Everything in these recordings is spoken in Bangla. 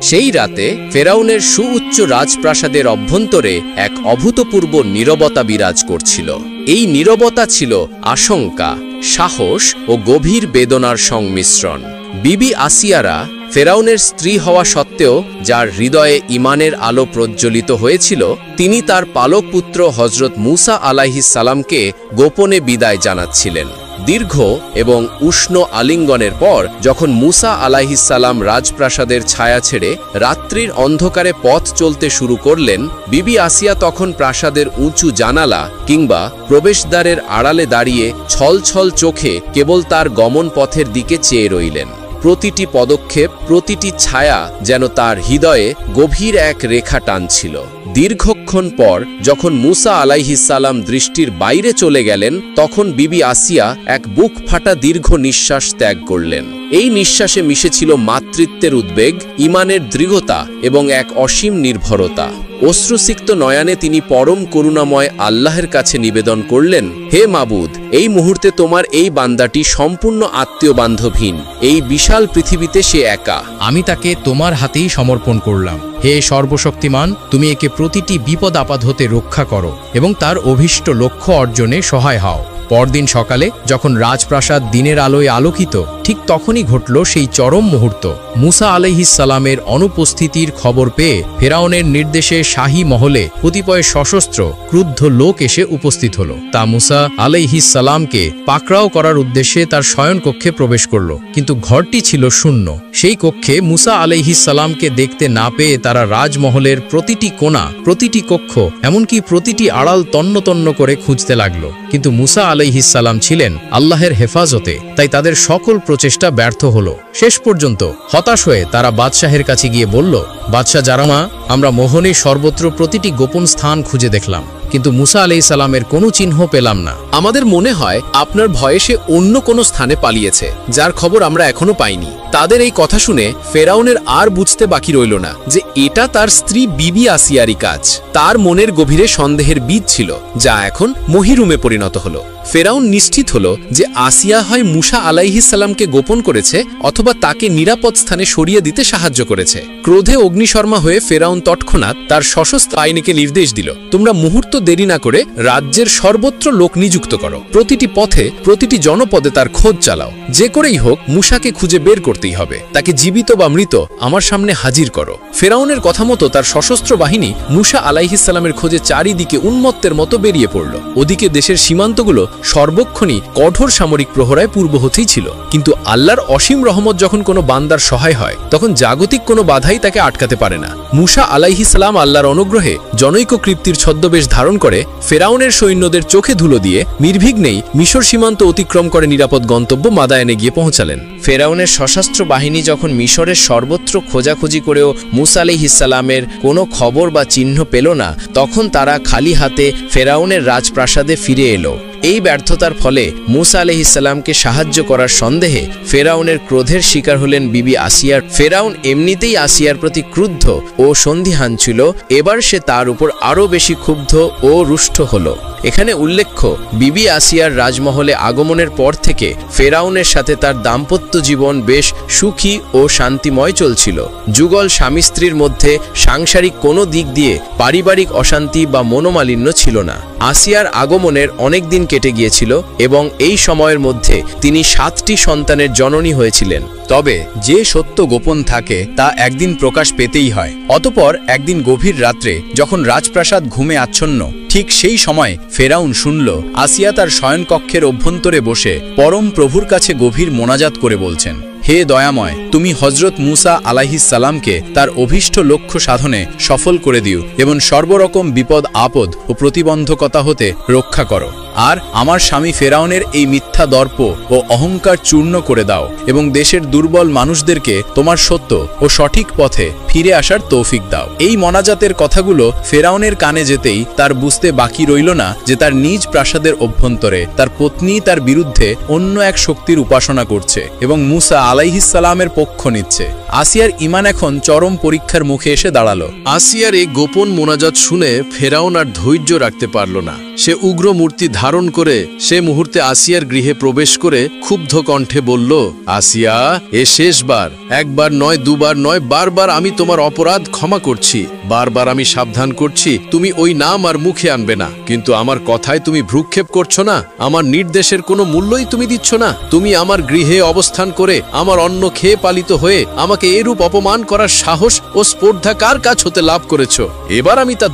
সেই রাতে ফেরাউনের সুউচ্চ রাজপ্রাসাদের অভ্যন্তরে এক অভূতপূর্ব নীরবতা বিরাজ করছিল। এই নীরবতা ছিল আশঙ্কা, সাহস ও গভীর বেদনার সংমিশ্রণ। বিবি আসিয়ারা ফেরাউনের স্ত্রী হওয়া সত্ত্বেও যার হৃদয়ে ঈমানের আলো প্রজ্বলিত হয়েছিল, তিনি তার পালক পুত্র হযরত মূসা আলাইহিস সালামকে গোপনে বিদায় জানাচ্ছিলেন। দীর্ঘ এবং উষ্ণ আলিঙ্গনের পর যখন মূসা আলাইহিস সালাম রাজপ্রাসাদের ছায়া ছেড়ে রাত্রির অন্ধকারে পথ চলতে শুরু করলেন, বিবি আসিয়া তখন প্রাসাদের উঁচু জানালা কিংবা প্রবেশদ্বারের আড়ালে দাঁড়িয়ে ছলছল চোখে কেবল তার গমন পথের দিকে চেয়ে রইলেন। প্রতিটি পদক্ষেপ, প্রতিটি ছায়া যেন তার হৃদয়ে গভীর এক রেখা টানছিল। দীর্ঘক্ষণ পর যখন মূসা আলাইহিস সালাম দৃষ্টির বাইরে চলে গেলেন, তখন বিবি আসিয়া এক বুক ফাটা দীর্ঘ নিঃশ্বাস ত্যাগ করলেন। এই নিঃশ্বাসে মিশেছিল মাতৃত্বের উদ্বেগ, ঈমানের দৃঢ়তা এবং এক অসীম নির্ভরতা। অশ্রুসিক্ত নয়নে তিনি পরম করুণাময় আল্লাহের কাছে নিবেদন করলেন, হে মাবুদ, এই মুহূর্তে তোমার এই বান্দাটি সম্পূর্ণ আত্মীয় বান্ধবহীন। এই বিশাল পৃথিবীতে সে একা। আমি তাকে তোমার হাতেই সমর্পণ করলাম। হে সর্বশক্তিমান, তুমি একে প্রতিটি বিপদ আপদ হতে রক্ষা করো এবং তার অভীষ্ট লক্ষ্য অর্জনে সহায় হও। পরদিন সকালে যখন রাজপ্রাসাদ দিনের আলোয় আলোকিত, ঠিক তখনই ঘটল সেই চরম মুহূর্ত। মূসা আলাইহিস সালামের অনুপস্থিতির খবর পেয়ে ফেরাউনের নির্দেশে শাহী মহলে কতিপয় সশস্ত্র ক্রুদ্ধ লোক এসে উপস্থিত হল। তা মূসা আলাইহিস সালামকে পাকড়াও করার উদ্দেশ্যে তার শয়নকক্ষে প্রবেশ করল, কিন্তু ঘরটি ছিল শূন্য। সেই কক্ষে মূসা আলাইহিস সালামকে দেখতে না পেয়ে তারা রাজমহলের প্রতিটি কোণা, প্রতিটি কক্ষ, এমনকি প্রতিটি আড়াল তন্ন তন্ন করে খুঁজতে লাগলো। কিন্তু মূসা আলাইহিস সালাম ছিলেন আল্লাহের হেফাজতে, তাই তাদের সকল প্রচেষ্টা ব্যর্থ হলো। শেষ পর্যন্ত হতাশ হয়ে তারা বাদশাহের কাছে গিয়ে বলল, বাদশাহ জারামা, আমরা মোহনে সর্বত্র প্রতিটি গোপন স্থান খুঁজে দেখলাম, কিন্তু মূসা আলাইহিস সালামের কোনো চিহ্ন পেলাম না। আমাদের মনে হয় আপনার ভয়ে সে অন্য কোনো স্থানে পালিয়েছে, যার খবর আমরা এখনো পাইনি। তাদের এই কথা শুনে ফেরাউনের আর বুঝতে বাকি রইল না যে এটা তার স্ত্রী বিবি আসিয়ারই কাজ। তার মনের গভীরে সন্দেহের বীজ ছিল, যা এখন মহিরুমে পরিণত হলো। ফেরাউন নিশ্চিত হলো যে আসিয়া হয় মূসা আলাইহিস সালামকে গোপন করেছে অথবা তাকে নিরাপদ স্থানে সরিয়ে দিতে সাহায্য করেছে। ক্রোধে অগ্নিশর্মা হয়ে ফেরাউন তৎক্ষণাৎ তার সশস্ত্র বাহিনীকে নির্দেশ দিল, তোমরা মুহূর্ত দেরি না করে রাজ্যের সর্বত্র লোক নিযুক্ত করো। প্রতিটি পথে, প্রতিটি জনপদে তার খোঁজ চালাও। যে করেই হোক মূসাকে খুঁজে বের করতেই হবে। তাকে জীবিত বা মৃত আমার সামনে হাজির করো। ফেরাউনের কথা মতো তার সশস্ত্র বাহিনী মূসা আলাইহিস সালামের খোঁজে চারিদিকে উন্মত্তের মতো বেরিয়ে পড়ল। ওদিকে দেশের সীমান্তগুলো সর্বক্ষণই কঠোর সামরিক প্রহরায় পূর্ব হতেই ছিল। কিন্তু আল্লাহর অসীম রহমত যখন কোনো বান্দার সহায় হয়, তখন জাগতিক কোনো বাধাই তাকে আটকাতে পারে না। মূসা আলাইহিস সালাম আল্লাহর অনুগ্রহে জনৈক কৃপ্তির ছদ্মবেশ ধারণ করে ফেরাউনের সৈন্যদের চোখে ধুলো দিয়ে নির্বিঘ্নেই মিশর সীমান্ত অতিক্রম করে নিরাপদ গন্তব্য মাদায়েনে গিয়ে পৌঁছালেন। ফেরাউনের সশস্ত্র বাহিনী যখন মিশরের সর্বত্র খোঁজাখুঁজি করেও মূসা আলাইহিস সালামের কোনো খবর বা চিহ্ন পেল না, তখন তারা খালি হাতে ফেরাউনের রাজপ্রাসাদে ফিরে এলো। এই ব্যর্থতার ফলে মূসা আলাইহিস সালামকে সাহায্য করার সন্দেহে ফেরাউনের ক্রোধের শিকার হলেন বিবি আসিয়ার। ফেরাউন এমনিতেই আসিয়ার প্রতি ক্রুদ্ধ ও সন্দিহান ছিল, এবার সে তার উপর আরও বেশি ক্ষুব্ধ ও রুষ্ট হলো। এখানে উল্লেখ্য, বিবি আসিয়ার রাজমহলে আগমনের পর থেকে ফেরাউনের সাথে তার দাম্পত্য জীবন বেশ সুখী ও শান্তিময় চলছিল। যুগল স্বামী স্ত্রীর মধ্যে সাংসারিক কোনো দিক দিয়ে পারিবারিক অশান্তি বা মনোমালিন্য ছিল না। আসিয়ার আগমনের অনেক দিন কেটে গিয়েছিল এবং এই সময়ের মধ্যে তিনি 7টি সন্তানের জননী হয়েছিলেন। তবে যে সত্য গোপন থাকে তা একদিন প্রকাশ পেতেই হয়। অতঃপর একদিন গভীর রাত্রে যখন রাজপ্রাসাদ ঘুমে আচ্ছন্ন, ঠিক সেই সময় ফেরাউন শুনল আসিয়া তার শয়নকক্ষের অভ্যন্তরে বসে পরম প্রভুর কাছে গভীর মোনাজাত করে বলছেন, হে দয়াময়, তুমি হযরত মূসা আলাইহিস সালামকে তার অভীষ্ট লক্ষ্য সাধনে সফল করে দিও এবং সর্বরকম বিপদ আপদ ও প্রতিবন্ধকতা হতে রক্ষা করো। আর আমার স্বামী ফেরাউনের এই মিথ্যা দর্প ও অহংকার চূর্ণ করে দাও এবং দেশের দুর্বল মানুষদেরকে তোমার সত্য ও সঠিক পথে ফিরে আসার তৌফিক দাও। এই মোনাজাতের কথাগুলো ফেরাউনের কানে যেতেই তার বুঝতে বাকি রইল না যে তার নিজ প্রাসাদের অভ্যন্তরে তার পত্নী তার বিরুদ্ধে অন্য এক শক্তির উপাসনা করছে এবং মূসা আলাইহিস সালামের পক্ষ নিচ্ছে। আসিয়ার ঈমান এখন চরম পরীক্ষার মুখে এসে দাঁড়ালো। আসিয়ার এই গোপন মোনাজাত শুনে ফেরাউন আর ধৈর্য রাখতে পারল না। সে উগ্র মূর্তি ধারণ করে সে মুহূর্তে আসিয়ার গৃহে প্রবেশ করে ক্ষুব্ধ কণ্ঠে বলল, আসিয়া, এ শেষবার, একবার নয়, দুবার নয়, বারবার আমি তোমার অপরাধ ক্ষমা করছি। বারবার আমি সাবধান করছি তুমি ওই নাম আর মুখে আনবে না, কিন্তু আমার কথায় তুমি ভ্রুক্ষেপ করছো না। আমার নির্দেশের কোনো মূল্যই তুমি দিচ্ছ না। তুমি আমার গৃহে অবস্থান করে আমার অন্ন খেয়ে পালিত হয়ে আমাকে এরূপ অপমান করার সাহস ও স্পর্ধা কার কাছ হতে লাভ করেছ? এবার আমি তা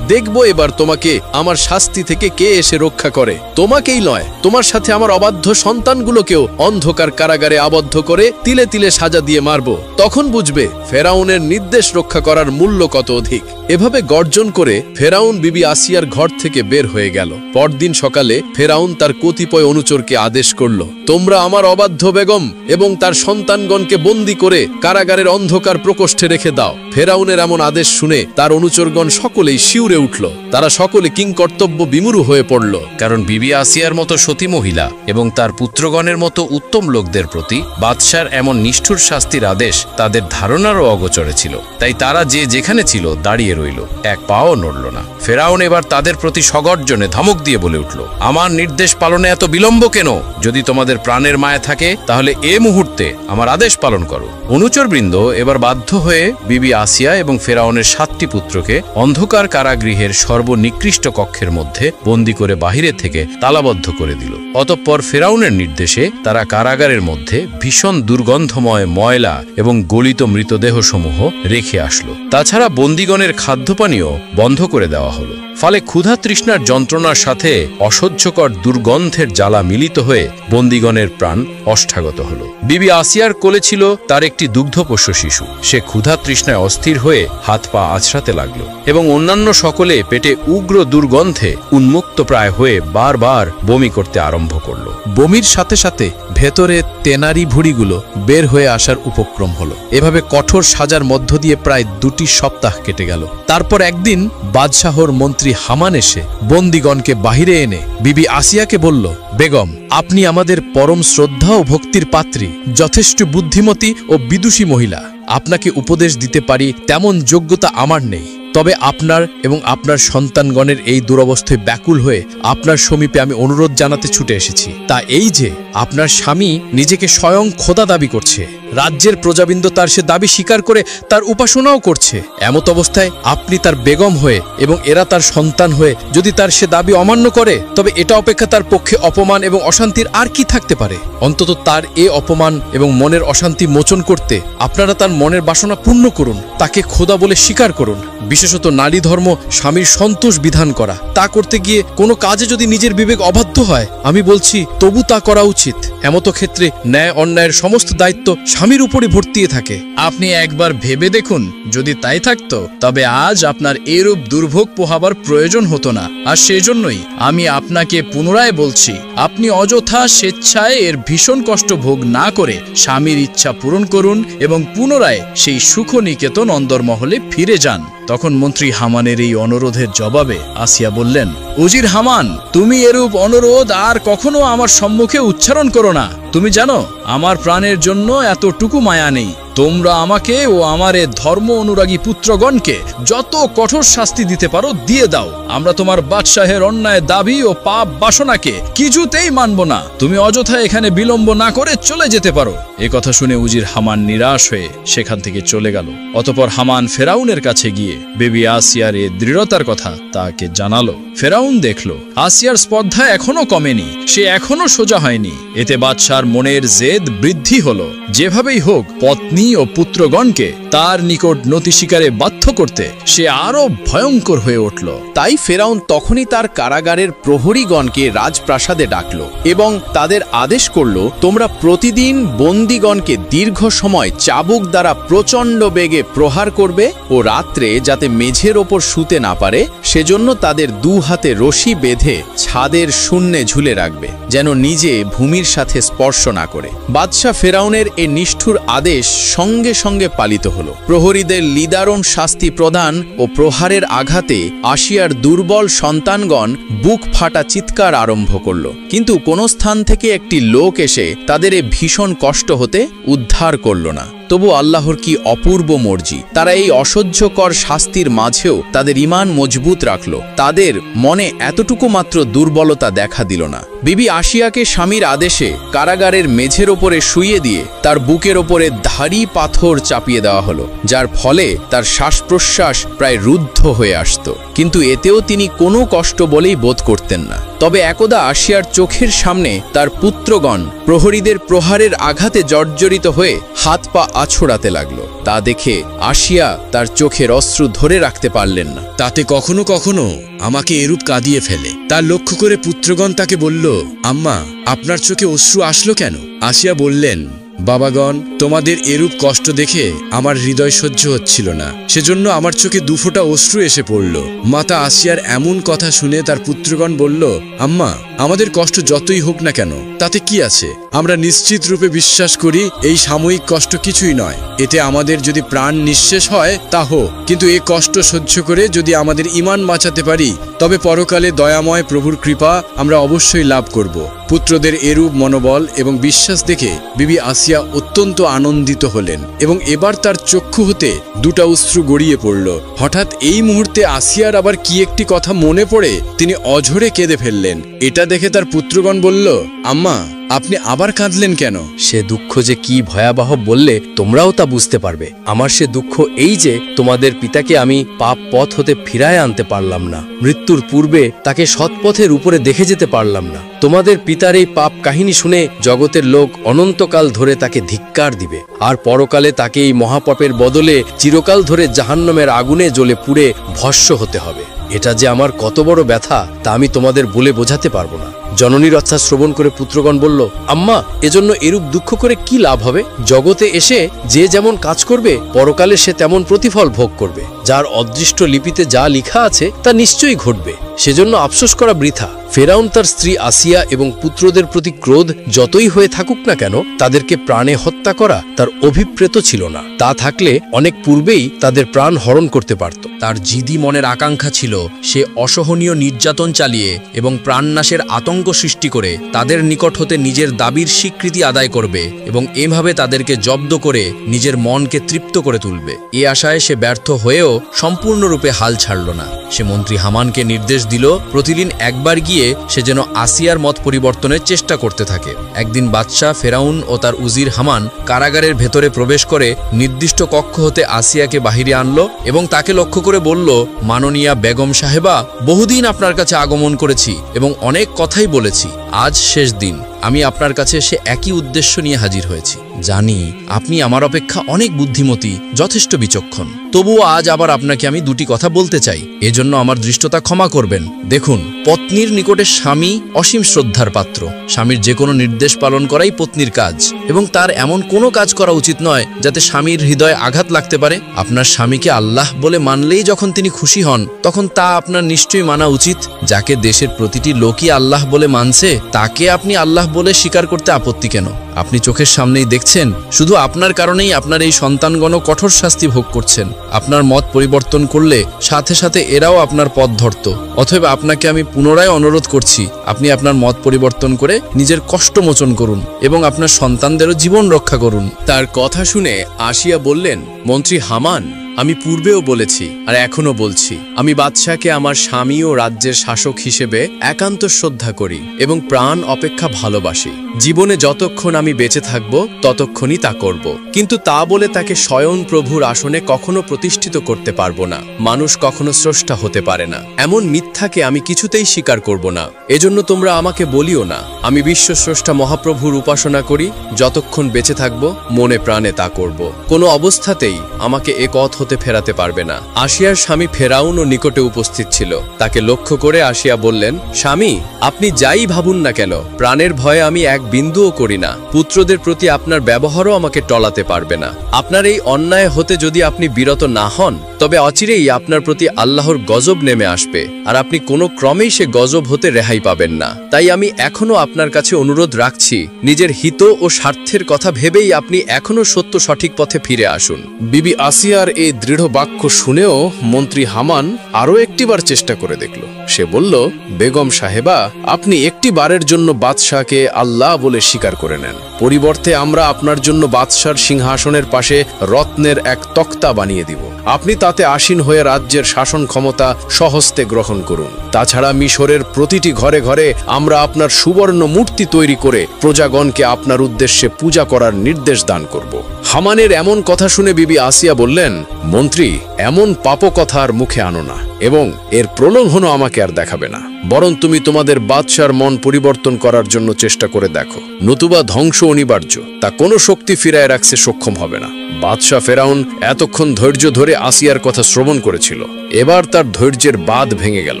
দেখব এবার তোমাকে আমার শাস্তি থেকে কে এসে রক্ষা করে। তোমাকেই নয়, তোমার সাথে আমার অবাধ্য সন্তানগুলোকেও অন্ধকার কারাগারে আবদ্ধ করে তিলে তিলে সাজা দিয়ে মারব। তখন বুঝবে ফেরাউনের নির্দেশ রক্ষা করার মূল্য কত অধিক। এভাবে গর্জন করে ফেরাউন বিবি আসিয়ার ঘর থেকে বের হয়ে গেল। পরদিন সকালে ফেরাউন তার কতিপয় অনুচরকে আদেশ করল, তোমরা আমার অবাধ্য বেগম এবং তার সন্তানগণকে বন্দী করে কারাগারের অন্ধকার প্রকোষ্ঠে রেখে দাও। ফেরাউনের এমন আদেশ শুনে তার অনুচরগণ সকলেই শিউরে উঠল। তারা সকলে কিংকর্তব্য বিমূঢ় হয়ে পড়ল, কারণ বিবি আসিয়ার মতো সতী মহিলা এবং তার পুত্রগণের মতো উত্তম লোকদের প্রতি বাদশার এমন নিষ্ঠুর শাস্তির আদেশ তাদের ধারণারও অগোচরে ছিল। তাই তারা যে যেখানে ছিল দাঁড়িয়ে রইল, এক পাও নড়ল না। ফেরাউন এবার তাদের প্রতি সগর্জনে ধমক দিয়ে বলে উঠল, আমার নির্দেশ পালনে এত বিলম্ব কেন? যদি তোমাদের প্রাণের মায়া থাকে তাহলে এ মুহূর্তে আমার আদেশ পালন করো। অনুচরবৃন্দ এবার বাধ্য হয়ে বিবি আসিয়া এবং ফেরাউনের 7টি পুত্রকে অন্ধকার কারাগৃহের সর্বনিকৃষ্ট কক্ষের মধ্যে বন্দী করে বাহিরে থেকে তালাবদ্ধ করে দিল। অতঃপর ফেরাউনের নির্দেশে তারা কারাগারের মধ্যে ভীষণ দুর্গন্ধময় ময়লা এবং গলিত মৃতদেহসমূহ রেখে আসলো। তাছাড়া বন্দীগণের খাদ্যপানীয় বন্ধ করে দেওয়া হলো। ফলে ক্ষুধা তৃষ্ণার যন্ত্রণার সাথে অসহ্যকর দুর্গন্ধের জ্বালা মিলিত হয়ে বন্দীগণের প্রাণ অষ্টাগত হল। বিবি আসিয়ার কোলে ছিল তার একটি দুগ্ধপোষ্য শিশু। সে ক্ষুধা তৃষ্ণায় অস্থির হয়ে হাত পা আছড়াতে লাগলো এবং অন্যান্য সকলে পেটে উগ্র দুর্গন্ধে উন্মুক্ত প্রায় হয়ে বারবার বমি করতে আরম্ভ করলো। বমির সাথে সাথে ভেতরে তেনারি ভুড়িগুলো বের হয়ে আসার উপক্রম হলো। এভাবে কঠোর সাজার মধ্য দিয়ে প্রায় 2 সপ্তাহ কেটে গেল। তারপর একদিন বাদশাহর মন্ত্রী হামান এসে বন্দীগণকে বাহিরে এনে বিবি আসিয়াকে বলল, বেগম, আপনি আমাদের পরম শ্রদ্ধা ও ভক্তির পাত্রী, যথেষ্ট বুদ্ধিমতী ও বিদুষী মহিলা। আপনাকে উপদেশ দিতে পারি তেমন যোগ্যতা আমার নেই। তবে আপনার এবং আপনার সন্তানগণের এই দুরবস্থায় ব্যাকুল হয়ে আপনার সমীপে আমি অনুরোধ জানাতে ছুটে এসেছি। তা এই যে আপনার স্বামী নিজেকে স্বয়ং খোদা দাবি করছে। রাজ্যের প্রজাবৃন্দ তার সে দাবি স্বীকার করে তার উপাসনাও করছে। এমত অবস্থায় আপনি তার বেগম হয়ে এবং এরা তার সন্তান হয়ে যদি তার সে দাবি অমান্য করে, তবে এটা অপেক্ষা তার পক্ষে অপমান এবং অশান্তির আর কি থাকতে পারে? অন্তত তার এ অপমান এবং মনের অশান্তি মোচন করতে আপনারা তার মনের বাসনা পূর্ণ করুন। তাকে খোদা বলে স্বীকার করুন। বিশেষত নারী ধর্ম স্বামীর সন্তোষ বিধান করা, তা করতে গিয়ে কোনো কাজে যদি নিজের বিবেক অবাধ্য হয়, আমি বলছি তবু তা করা উচিত। এমত ক্ষেত্রে ন্যায় অন্যায়ের সমস্ত দায়িত্ব স্বামীর উপরে ভর্তিয়ে থাকে। আপনি একবার ভেবে দেখুন, যদি তাই থাকতো তবে আজ আপনার এরূপ দুর্ভোগ পোহাবার প্রয়োজন হতো না। আর সেজন্যই আমি আপনাকে পুনরায় বলছি, আপনি অযথা স্বেচ্ছায় এর ভীষণ কষ্ট ভোগ না করে স্বামীর ইচ্ছা পূরণ করুন এবং পুনরায় সেই সুখনিকেতন অন্দরমহলে ফিরে যান। তখন মন্ত্রী হামানের এই অনুরোধের জবাবে আসিয়া বললেন, উজির হামান, তুমি এরূপ অনুরোধ আর কখনো আমার সম্মুখে উচ্চারণ করো না। তুমি জানো আমার প্রাণের জন্য এতটুকু মায়া নেই। তোমরা আমাকে ও আমার এ ধর্ম অনুরাগী পুত্রগণকে যত কঠোর শাস্তি দিতে পারো দিয়ে দাও। আমরা তোমার বাদশাহের অন্যায় দাবি ও পাপ বাসনাকে কিছুতেই মানব না। তুমি অযথা এখানে বিলম্ব না করে চলে যেতে পারো। এ কথা শুনে উজির হামান নিরাশ হয়ে সেখান থেকে চলে গেল। অতঃপর হামান ফেরাউনের কাছে গিয়ে বেবি আসিয়ার এ দৃঢ়তার কথা তাকে জানালো। ফেরাউন দেখল আসিয়ার স্পর্ধা এখনো কমেনি, সে এখনো সোজা হয়নি। এতে বাদশার মনের জেদ বৃদ্ধি হলো। যেভাবেই হোক পত্নী ও পুত্রগণকে তার নিকট নতি স্বীকারে বাধ্য করতে সে আরো ভয়ঙ্কর হয়ে উঠল। তাই ফেরাউন তখনই তার কারাগারের প্রহরীগণকে রাজপ্রাসাদে ডাকল এবং তাদের আদেশ করল, তোমরা প্রতিদিন বন্দীগণকে দীর্ঘ সময় চাবুক দ্বারা প্রচণ্ড বেগে প্রহার করবে ও রাত্রে যাতে মেঝের ওপর শুতে না পারে সেজন্য তাদের 2 হাতে রশি বেঁধে ছাদের শূন্যে ঝুলে রাখবে, যেন নিজে ভূমির সাথে স্পর্শ না করে। বাদশাহ ফেরাউনের এ নিষ্ঠুর আদেশ সঙ্গে সঙ্গে পালিত হল। প্রহরীদের লিদারণ শাস্তি প্রদান ও প্রহারের আঘাতে আসিয়ার দুর্বল সন্তানগণ বুক ফাটা চিৎকার আরম্ভ করল। কিন্তু কোন স্থান থেকে একটি লোক এসে তাদের এ ভীষণ কষ্ট হতে উদ্ধার করল না। তবু আল্লাহর কি অপূর্ব মর্জি, তারা এই অসহ্যকর শাস্তির মাঝেও তাদের ঈমান মজবুত রাখল। তাদের মনে এতটুকু মাত্র দুর্বলতা দেখা দিল না। বিবি আসিয়াকে স্বামীর আদেশে কারাগারের মেঝের ওপরে শুইয়ে দিয়ে তার বুকের ওপরে ভারী পাথর চাপিয়ে দেওয়া হলো, যার ফলে তার শ্বাস প্রশ্বাস প্রায় রুদ্ধ হয়ে আসত। কিন্তু এতেও তিনি কোনো কষ্ট বলেই বোধ করতেন না। তবে একদা আসিয়ার চোখের সামনে তার পুত্রগণ প্রহরীদের প্রহারের আঘাতে জর্জরিত হয়ে হাত পা আছড়াতে লাগলো। তা দেখে আসিয়া তার চোখের অশ্রু ধরে রাখতে পারলেন না। তাতে কখনো কখনো আমাকে এরূপ কাঁদিয়ে ফেলে। তার লক্ষ্য করে পুত্রগণ তাকে বলল, আম্মা, আপনার চোখে অশ্রু আসলো কেন? আসিয়া বললেন, বাবাগণ, তোমাদের এরূপ কষ্ট দেখে আমার হৃদয় সহ্য হচ্ছিল না, সেজন্য আমার চোখে দুফোঁটা অশ্রু এসে পড়ল। মাতা আসিয়ার এমন কথা শুনে তার পুত্রগণ বলল, আম্মা, আমাদের কষ্ট যতই হোক না কেন তাতে কি আছে? আমরা নিশ্চিত রূপে বিশ্বাস করি এই সাময়িক কষ্ট কিছুই নয়। এতে আমাদের যদি প্রাণ নিঃশেষ হয় তা হোক, কিন্তু এই কষ্ট সহ্য করে যদি আমাদের ঈমান বাঁচাতে পারি তবে পরকালে দয়াময় প্রভুর কৃপা আমরা অবশ্যই লাভ করব। পুত্রদের এরূপ মনোবল এবং বিশ্বাস দেখে বিবি আসিয়া অত্যন্ত আনন্দিত হলেন এবং এবার তার চক্ষু হতে দুটা অশ্রু গড়িয়ে পড়ল। হঠাৎ এই মুহূর্তে আসিয়ার আবার কি একটি কথা মনে পড়ে তিনি অঝরে কেঁদে ফেললেন। এটা দেখে তার পুত্রগণ বলল, আম্মা, আপনি আবার কাঁদলেন কেন? সে দুঃখ যে কি ভয়াবহ বললে তোমরাও তা বুঝতে পারবে। আমার সে দুঃখ এই যে তোমাদের পিতাকে আমি পাপ পথ হতে ফিরায় আনতে পারলাম না। মৃত্যুর পূর্বে তাকে সৎপথের উপরে দেখে যেতে পারলাম না। তোমাদের পিতার এই পাপ কাহিনী শুনে জগতের লোক অনন্তকাল ধরে তাকে ধিক্কার দিবে, আর পরকালে তাকে এই মহাপাপের বদলে চিরকাল ধরে জাহান্নামের আগুনে জ্বলে পুড়ে ভস্ম হতে হবে। এটা যে আমার কত বড় ব্যথা তা আমি তোমাদের বলে বোঝাতে পারবো না। জননীর অচ্ছা শ্রবণ করে পুত্রগণ বলল, আম্মা, এজন্য এরূপ দুঃখ করে কি লাভ হবে? জগতে এসে যে যেমন কাজ করবে পরকালে সে তেমন প্রতিফল ভোগ করবে। যার অদৃষ্ট লিপিতে যা লেখা আছে তা নিশ্চয়ই ঘটবে, সেজন্য আফসোস করা বৃথা। ফেরাউন তার স্ত্রী আসিয়া এবং পুত্রদের প্রতি ক্রোধ যতই হয়ে থাকুক না কেন তাদেরকে প্রাণে হত্যা করা তার অভিপ্রেত ছিল না। তা থাকলে অনেক পূর্বেই তাদের প্রাণ হরণ করতে পারত। তার জিদি মনের আকাঙ্ক্ষা ছিল সে অসহনীয় নির্যাতন চালিয়ে এবং প্রাণনাশের আতঙ্ক সৃষ্টি করে তাদের নিকট হতে নিজের দাবির স্বীকৃতি আদায় করবে এবং এভাবে তাদেরকে জব্দ করে নিজের মনকে তৃপ্ত করে তুলবে। এ আশায় সে ব্যর্থ হয়েও সম্পূর্ণরূপে হাল ছাড়ল না। সে মন্ত্রী হামানকে নির্দেশ দিল প্রতিদিন একবার গিয়ে সে যেন আসিয়ার মত পরিবর্তনের চেষ্টা করতে থাকে। একদিন বাদশাহ ফেরাউন ও তার উজির হামান কারাগারের ভেতরে প্রবেশ করে নির্দিষ্ট কক্ষ হতে আসিয়াকে বাহিরে আনলো এবং তাকে লক্ষ্য করে বলল, মাননীয়া বেগম সাহেবা, বহুদিন আপনার কাছে আগমন করেছি এবং অনেক কথাই বলেছি। আজ শেষ দিন, আমি আপনার কাছে সে একই উদ্দেশ্য নিয়ে হাজির হয়েছি। জানি আপনি আমার অপেক্ষা অনেক বুদ্ধিমতী, যথেষ্ট বিচক্ষণ, তবুও আজ আবার আপনাকে আমি দুটি কথা বলতে চাই। এজন্য আমার দৃষ্টতা ক্ষমা করবেন। দেখুন, পত্নীর নিকটে স্বামী অসীম শ্রদ্ধার পাত্র। স্বামীর যে কোনো নির্দেশ পালন করাই পত্নীর কাজ এবং তার এমন কোনো কাজ করা উচিত নয় যাতে স্বামীর হৃদয়ে আঘাত লাগতে পারে। আপনার স্বামীকে আল্লাহ বলে মানলেই যখন তিনি খুশি হন তখন তা আপনার নিশ্চয়ই মানা উচিত। যাকে দেশের প্রতিটি লোকই আল্লাহ বলে মানছে তাকে আপনি আল্লাহ বলে স্বীকার করতে আপত্তি কেন? আপনি চোখের সামনেই দেখছেন শুধু আপনার কারণেই আপনার এই সন্তানগণ কঠোর শাস্তি ভোগ করছেন। আপনার মত পরিবর্তন করলে সাথে সাথে এরাও আপনার পথ ধরত। অতএব আপনাকে আমি পুনরায় অনুরোধ করছি, আপনি আপনার মত পরিবর্তন করে নিজের কষ্ট মোচন করুন এবং আপনার সন্তানদেরও জীবন রক্ষা করুন। তার কথা শুনে আসিয়া বললেন, মন্ত্রী হামান, আমি পূর্বেও বলেছি আর এখনো বলছি, আমি বাদশাকে আমার স্বামী ও রাজ্যের শাসক হিসেবে একান্ত শ্রদ্ধা করি এবং প্রাণ অপেক্ষা ভালোবাসি। জীবনে যতক্ষণ আমি বেঁচে থাকব ততক্ষণই তা করব, কিন্তু তা বলে তাকে স্বয়ং প্রভুর আসনে কখনো প্রতিষ্ঠিত করতে পারবো না। মানুষ কখনো স্রষ্টা হতে পারে না, এমন মিথ্যাকে আমি কিছুতেই স্বীকার করব না। এজন্য তোমরা আমাকে বলিও না। আমি বিশ্বস্রষ্টা মহাপ্রভুর উপাসনা করি, যতক্ষণ বেঁচে থাকব মনে প্রাণে তা করব। কোনো অবস্থাতেই আমাকে এ পথ হতে ফেরাতে পারবে না। আসিয়ার স্বামী ফেরাউনও নিকটে উপস্থিত ছিল। তাকে লক্ষ্য করে আসিয়া বললেন, স্বামী, আপনি যাই ভাবুন না কেন, প্রাণের ভয়ে আমি এক বিন্দুও করি না। পুত্রদের প্রতি আপনার ব্যবহারও আমাকে টলাতে পারবে না। আপনার এই অন্যায় হতে যদি আপনি বিরত না হন তবে অচিরেই আপনার প্রতি আল্লাহর গজব নেমে আসবে, আর আপনি কোনো ক্রমেই সে গজব হতে রেহাই পাবেন না। তাই আমি এখনো আপনার কাছে অনুরোধ রাখছি, নিজের হিত ও স্বার্থের কথা ভেবেই আপনি এখনো সত্য সঠিক পথে ফিরে আসুন। বিবি আসিয়ার এই দৃঢ় বাক্য শুনেও মন্ত্রী হামান আরও একটিবার চেষ্টা করে দেখল। সে বলল, বেগম সাহেবা, আপনি একটি বারের জন্য বাদশাহকে আল্লাহ বলে স্বীকার করে নেন। পরিবর্তে আমরা আপনার জন্য বাদশার সিংহাসনের পাশে রত্নের এক তক্তা বানিয়ে দিব। আপনি তাতে আসীন হয়ে রাজ্যের শাসন ক্ষমতা সহস্তে গ্রহণ করুন। তাছাড়া মিশরের প্রতিটি ঘরে ঘরে আমরা আপনার সুবর্ণ মূর্তি তৈরি করে প্রজাগণকে আপনার উদ্দেশ্যে পূজা করার নির্দেশ দান করব। হামানের এমন কথা শুনে বিবি আসিয়া বললেন, মন্ত্রী, এমন পাপকথা আর মুখে আনো না এবং এর প্রলোভনও আমাকে আর দেখাবে না। বরং তুমি তোমাদের বাদশার মন পরিবর্তন করার জন্য চেষ্টা করে দেখো, নতুবা ধ্বংস অনিবার্য। তা কোনো শক্তি ফিরায় রাখতে সক্ষম হবে না। বাদশাহ ফেরাউন এতক্ষণ ধৈর্য ধরে আসিয়ার কথা শ্রবণ করেছিল। এবার তার ধৈর্যের বাঁধ ভেঙে গেল।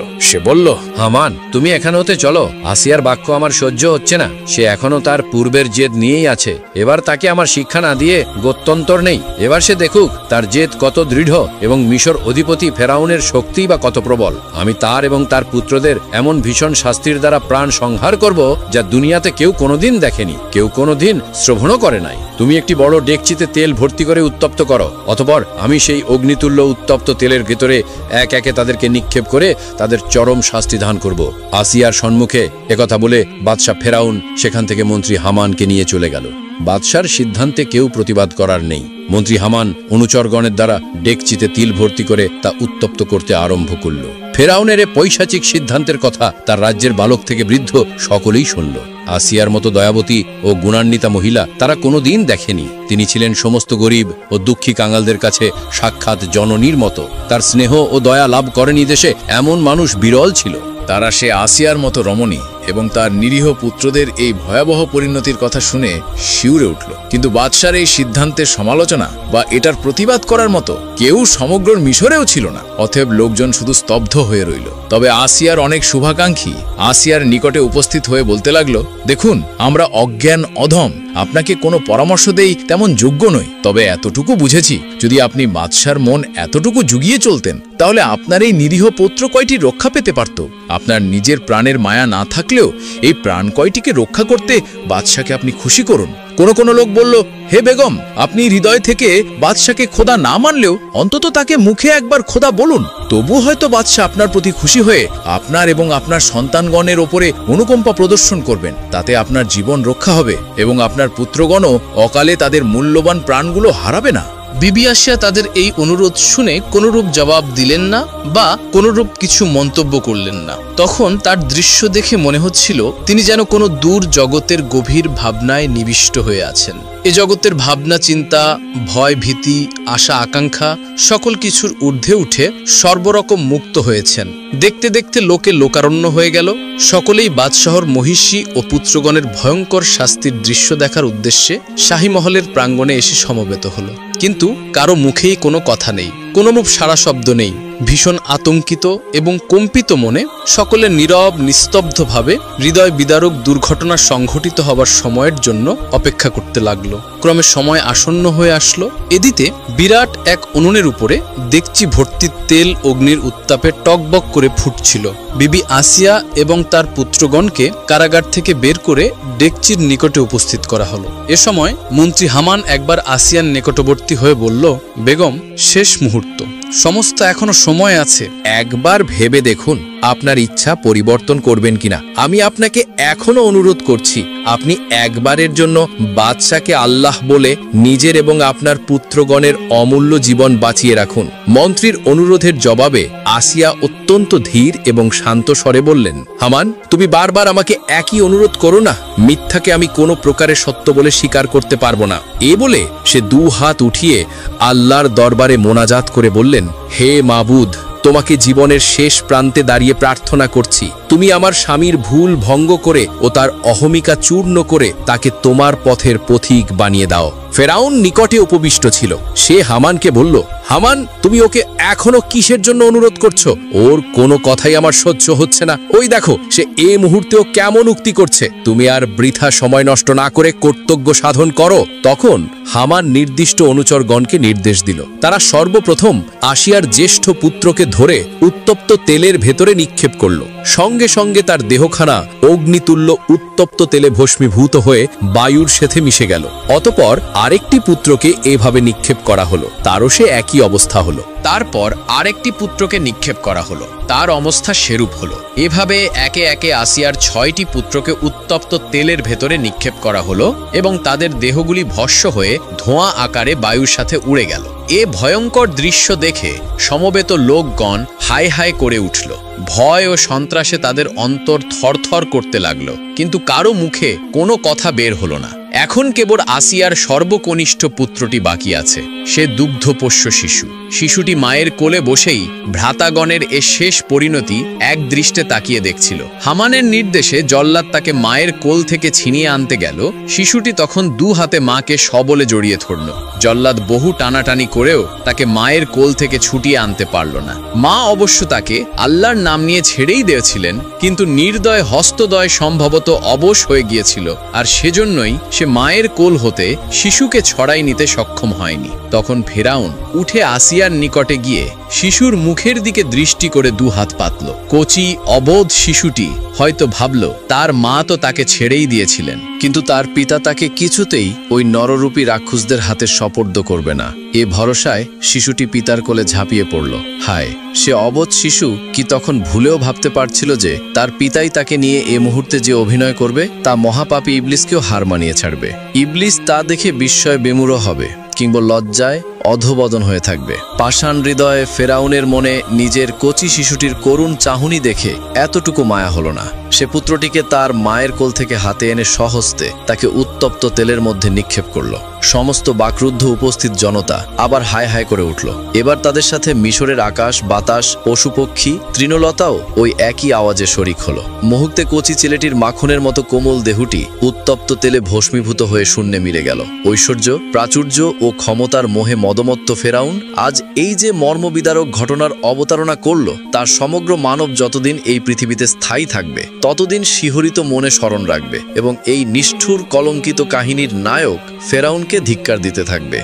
সে বলল, হামান, তুমি এখানে হতে চলো। আসিয়ার বাক্য আমার সহ্য হচ্ছে না। সে এখনো তার পূর্বের জেদ নিয়েই আছে। এবার তাকে আমার শিক্ষা না দিয়ে গত্যন্তর নেই। এবার সে দেখুক তার জেদ কত দৃঢ় এবং মিশর অধিপতি ফেরাউনের শক্তি বা কত প্রবল। আমি তার এবং তার পুত্রদের এমন ভীষণ শাস্তির দ্বারা প্রাণ সংহার করব যা দুনিয়াতে কেউ কোনোদিন দেখেনি, কেউ কোনোদিন শ্রবণও করে নাই। তুমি একটি বড় ডেকচিতে তেল ভর্তি করে উত্তপ্ত করো। অতঃপর আমি সেই অগ্নিতুল্য উত্তপ্ত তেলের ভেতরে এক একে তাদেরকে নিক্ষেপ করে তাদের চরম শাস্তি দান করব। আসিয়ার সম্মুখে একথা বলে বাদশাহ ফেরাউন সেখান থেকে মন্ত্রী হামানকে নিয়ে চলে গেল। বাদশার সিদ্ধান্তে কেউ প্রতিবাদ করার নেই। মন্ত্রী হামান অনুচরগণের দ্বারা ডেকচিতে তিল ভর্তি করে তা উত্তপ্ত করতে আরম্ভ করল। ফেরাউনের এ পৈশাচিক সিদ্ধান্তের কথা তার রাজ্যের বালক থেকে বৃদ্ধ সকলেই শুনল। আসিয়ার মতো দয়াবতী ও গুণান্বিতা মহিলা তারা কোনোদিন দেখেনি। তিনি ছিলেন সমস্ত গরিব ও দুঃখী কাঙালদের কাছে সাক্ষাৎ জননীর মতো। তার স্নেহ ও দয়া লাভ করেনি দেশে এমন মানুষ বিরল ছিল। তারা সে আসিয়ার মতো রমণী এবং তার নিরীহ পুত্রদের এই ভয়াবহ পরিণতির কথা শুনে শিউরে উঠল। কিন্তু বাদশার এই সিদ্ধান্তের সমালোচনা বা এটার প্রতিবাদ করার মতো কেউ সমগ্র মিশরেও ছিল না। অতএব লোকজন শুধু স্তব্ধ হয়ে রইল। তবে আসিয়ার অনেক শুভাকাঙ্ক্ষী আসিয়ার নিকটে উপস্থিত হয়ে বলতে লাগলো, দেখুন, আমরা অজ্ঞান অধম, আপনাকে কোনো পরামর্শ দেই তেমন যোগ্য নই। তবে এতটুকু বুঝেছি, যদি আপনি বাদশার মন এতটুকু জুগিয়ে চলতেন তাহলে আপনার এই নিরীহ পুত্র কয়টি রক্ষা পেতে পারত। আপনার নিজের প্রাণের মায়া না থাকলেও এই প্রাণ কয়টিকে রক্ষা করতে বাদশাকে আপনি খুশি করুন। কোনো লোক বলল, হে বেগম, আপনি হৃদয় থেকে বাদশাকে খোদা না মানলেও অন্তত তাকে মুখে একবার খোদা বলুন। তবু হয়তো বাদশা আপনার প্রতি খুশি হয়ে আপনার এবং আপনার সন্তানগণের ওপরে অনুকম্পা প্রদর্শন করবেন। তাতে আপনার জীবন রক্ষা হবে এবং আপনার পুত্রগণও অকালে তাদের মূল্যবান প্রাণগুলো হারাবে না। বিবি আসিয়া তাদের এই অনুরোধ শুনে কোনরূপ জবাব দিলেন না বা কোনরূপ কিছু মন্তব্য করলেন না। তখন তার দৃশ্য দেখে মনে হচ্ছিল তিনি যেন কোনো দূর জগতের গভীর ভাবনায় নিবিষ্ট হয়ে আছেন। এ জগতের ভাবনা, চিন্তা, ভয়, ভীতি, আশা, আকাঙ্ক্ষা সকল কিছুর ঊর্ধ্বে উঠে সর্বরকম মুক্ত হয়েছেন। দেখতে দেখতে লোকে লোকারণ্য হয়ে গেল। সকলেই বাদশাহর মহিষী ও পুত্রগণের ভয়ঙ্কর শাস্তির দৃশ্য দেখার উদ্দেশ্যে শাহী মহলের প্রাঙ্গণে এসে সমবেত হল। কিন্তু কারো মুখেই কোনো কথা নেই, কোনোরূপ সারা শব্দ নেই। ভীষণ আতঙ্কিত এবং কম্পিত মনে সকলে নীরব নিস্তব্ধভাবে হৃদয় বিদারক দুর্ঘটনা সংঘটিত হবার সময়ের জন্য অপেক্ষা করতে লাগলো। ক্রমে সময় আসন্ন হয়ে আসলো। এদিকে বিরাট এক উনুনের উপরে ডেকচি ভর্তি তেল অগ্নির উত্তাপে টকবক করে ফুটছিল। বিবি আসিয়া এবং তার পুত্রগণকে কারাগার থেকে বের করে ডেকচির নিকটে উপস্থিত করা হলো। এ সময় মন্ত্রী হামান একবার আসিয়ার নিকটবর্তী হয়ে বলল, বেগম, শেষ মুহূর্ত, সমস্ত এখনো সময় আছে। একবার ভেবে দেখুন আপনার ইচ্ছা পরিবর্তন করবেন কিনা। আমি আপনাকে এখনো অনুরোধ করছি, আপনি একবারের জন্য বাদশাকে আল্লাহ বলে নিজের এবং আপনার পুত্রগণের অমূল্য জীবন বাঁচিয়ে রাখুন। মন্ত্রীর অনুরোধের জবাবে আসিয়া অত্যন্ত ধীর এবং শান্ত স্বরে বললেন, হামান, তুমি বারবার আমাকে একই অনুরোধ করো না। মিথ্যাকে আমি কোনো প্রকারে সত্য বলে স্বীকার করতে পারবো না। এ বলে সে 2 হাত উঠিয়ে আল্লাহর দরবারে মোনাজাত করে বললেন, হে মাবুদ, তোমাকে জীবনের শেষ প্রান্তে দাঁড়িয়ে প্রার্থনা করছি, তুমি আমার স্বামীর ভুল ভঙ্গ করে ও তার অহমিকা চূর্ণ করে তাকে তোমার পথের পথিক বানিয়ে দাও। ফেরাউন নিকটে উপবিষ্ট ছিল। সে হামানকে বলল, হামান, তুমি ওকে এখনো কিসের জন্য অনুরোধ করছো? ওর কোনো কথাই আমার সহ্য হচ্ছে না। ওই দেখো, সে এই মুহূর্তেও কেমন উক্তি করছে। তুমি আর বৃথা সময় নষ্ট না করে কর্তব্য সাধন করো। তখন হামান নির্দিষ্ট অনুচরগণকে নির্দেশ দিল। তারা সর্বপ্রথম আসিয়ার জ্যেষ্ঠ পুত্রকে ধরে উত্তপ্ত তেলের ভেতরে নিক্ষেপ করল। সঙ্গে সঙ্গে তার দেহখানা অগ্নিতুল্য উত্তপ্ত তেলে ভস্মীভূত হয়ে বায়ুর সাথে মিশে গেল। অতঃপর আরেকটি পুত্রকে এভাবে নিক্ষেপ করা হলো, তারও সে একই অবস্থা হলো। তারপর আরেকটি পুত্রকে নিক্ষেপ করা হলো, তার অবস্থা সেরূপ হলো। এভাবে একে একে আসিয়ার 6টি পুত্রকে উত্তপ্ত তেলের ভেতরে নিক্ষেপ করা হলো এবং তাদের দেহগুলি ভস্ম হয়ে ধোঁয়া আকারে বায়ুর সাথে উড়ে গেল। এ ভয়ঙ্কর দৃশ্য দেখে সমবেত লোকগণ হাই হাই করে উঠল। ভয় ও সন্ত্রাসে তাদের অন্তর থরথর করতে লাগলো, কিন্তু কারো মুখে কোনো কথা বের হলো না। এখন কেবল আসিয়ার সর্বকনিষ্ঠ পুত্রটি বাকি আছে। সে দুগ্ধপোষ্য শিশু। শিশুটি মায়ের কোলে বসেই ভ্রাতাগণের এ শেষ পরিণতি এক দৃষ্টে তাকিয়ে দেখছিল। হামানের নির্দেশে জল্লাদ তাকে মায়ের কোল থেকে ছিনিয়ে আনতে গেল। শিশুটি তখন 2 হাতে মাকে সবলে জড়িয়ে ধরল। জল্লাদ বহু টানাটানি করেও তাকে মায়ের কোল থেকে ছুটিয়ে আনতে পারল না। মা অবশ্য তাকে আল্লাহর নাম নিয়ে ছেড়েই দিয়েছিলেন, কিন্তু নির্দয় হস্তদয় সম্ভবত অবশ হয়ে গিয়েছিল, আর সেজন্যই সে মায়ের কোল হতে শিশুকে ছড়াই নিতে সক্ষম হয়নি। তখন ফেরাউন উঠে আসিয়ার নিকটে গিয়ে শিশুর মুখের দিকে দৃষ্টি করে 2 হাত পাতল। কচি অবোধ শিশুটি হয়তো ভাবল তার মা তো তাকে ছেড়েই দিয়েছিলেন, কিন্তু তার পিতা তাকে কিছুতেই ওই নররূপী রাক্ষসদের হাতে সোপর্দ করবে না। এ ভরসায় শিশুটি পিতার কোলে ঝাঁপিয়ে পড়ল। হায়, সে অবোধ শিশু কি তখন ভুলেও ভাবতে পারছিল যে তার পিতাই তাকে নিয়ে এ মুহূর্তে যে অভিনয় করবে তা মহাপাপী ইবলিসকেও হার মানিয়ে ছাড়বে। ইবলিস তা দেখে বিস্ময়ে বিমূঢ় হবে কিংবা লজ্জায় অধোবদন হয়ে থাকবে। পাষাণ হৃদয়ে ফেরাউনের মনে নিজের কচি শিশুটির করুণ চাহনি দেখে এতটুকু মায়া হলো না। সে পুত্রটিকে তার মায়ের কোল থেকে হাতে এনে সহস্তে তাকে উত্তপ্ত তেলের মধ্যে নিক্ষেপ করল। সমস্ত বাকরুদ্ধ উপস্থিত জনতা আবার হায় হায় করে উঠল। এবার তাদের সাথে মিশরের আকাশ, বাতাস, পশুপক্ষী, তৃণলতাও ওই একই আওয়াজে শরিক হলো। মুহূর্তে কচি ছেলেটির মাখনের মতো কোমল দেহটি উত্তপ্ত তেলে ভস্মীভূত হয়ে শূন্যে মিলে গেল। ঐশ্বর্য, প্রাচুর্য ও ক্ষমতার মোহে মদমত্ত ফেরাউন আজ এই যে মর্মবিদারক ঘটনার অবতারণা করল, তার সমগ্র মানব যতদিন এই পৃথিবীতে স্থায়ী থাকবে ততদিন শিহরিত মনে স্মরণ রাখবে এবং এই নিষ্ঠুর কলঙ্কিত কাহিনীর নায়ক ফেরাউনকে ধিক্কার দিতে থাকবে।